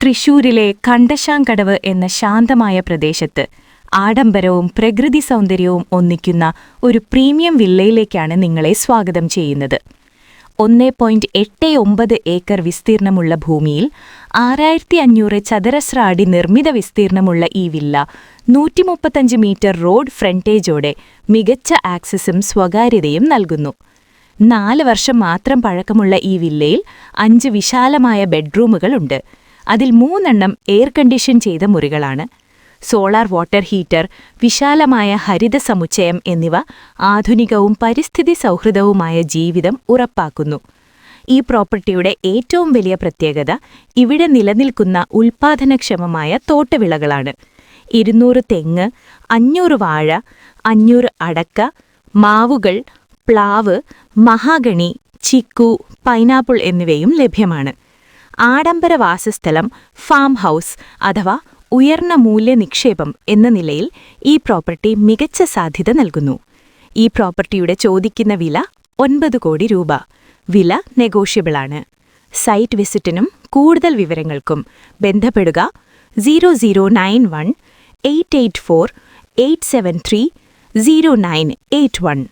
തൃശൂരിലെ കണ്ടശാങ്കടവ് എന്ന ശാന്തമായ പ്രദേശത്ത് ആഡംബരവും പ്രകൃതി സൗന്ദര്യവും ഒന്നിക്കുന്ന ഒരു പ്രീമിയം വില്ലയിലേക്കാണ് നിങ്ങളെ സ്വാഗതം ചെയ്യുന്നത്. 1.89 ഏക്കർ വിസ്തീർണമുള്ള ഭൂമിയിൽ 6500 ചതുരശ്ര അടി നിർമ്മിത വിസ്തീർണമുള്ള ഈ വില്ല 135 മീറ്റർ റോഡ് ഫ്രണ്ടേജോടെ മികച്ച ആക്സസും സ്വകാര്യതയും നൽകുന്നു. 4 വർഷം മാത്രം പഴക്കമുള്ള ഈ വില്ലയിൽ 5 വിശാലമായ ബെഡ്റൂമുകളുണ്ട്. അതിൽ 3 എയർ കണ്ടീഷൻ ചെയ്ത മുറികളാണ്. സോളാർ വാട്ടർ ഹീറ്റർ, വിശാലമായ ഹരിത സമുച്ചയം എന്നിവ ആധുനികവും പരിസ്ഥിതി സൗഹൃദവുമായ ജീവിതം ഉറപ്പാക്കുന്നു. ഈ പ്രോപ്പർട്ടിയുടെ ഏറ്റവും വലിയ പ്രത്യേകത ഇവിടെ നിലനിൽക്കുന്ന ഉൽപ്പാദനക്ഷമമായ തോട്ടവിളകളാണ്. 200 തെങ്ങ്, 500 വാഴ, 500 അടക്ക, മാവുകൾ, പ്ലാവ്, മഹാഗണി, ചിക്കു, പൈനാപ്പിൾ എന്നിവയും ലഭ്യമാണ്. ആഡംബര വാസസ്ഥലം, ഫാം ഹൗസ് അഥവാ ഉയർന്ന മൂല്യ നിക്ഷേപം എന്ന നിലയിൽ ഈ പ്രോപ്പർട്ടി മികച്ച സാധ്യത നൽകുന്നു. ഈ പ്രോപ്പർട്ടിയുടെ ചോദിക്കുന്ന വില 9 കോടി രൂപ. വില നെഗോഷ്യബിളാണ്. സൈറ്റ് വിസിറ്റിനും കൂടുതൽ വിവരങ്ങൾക്കും ബന്ധപ്പെടുക 0091 884 873 0981.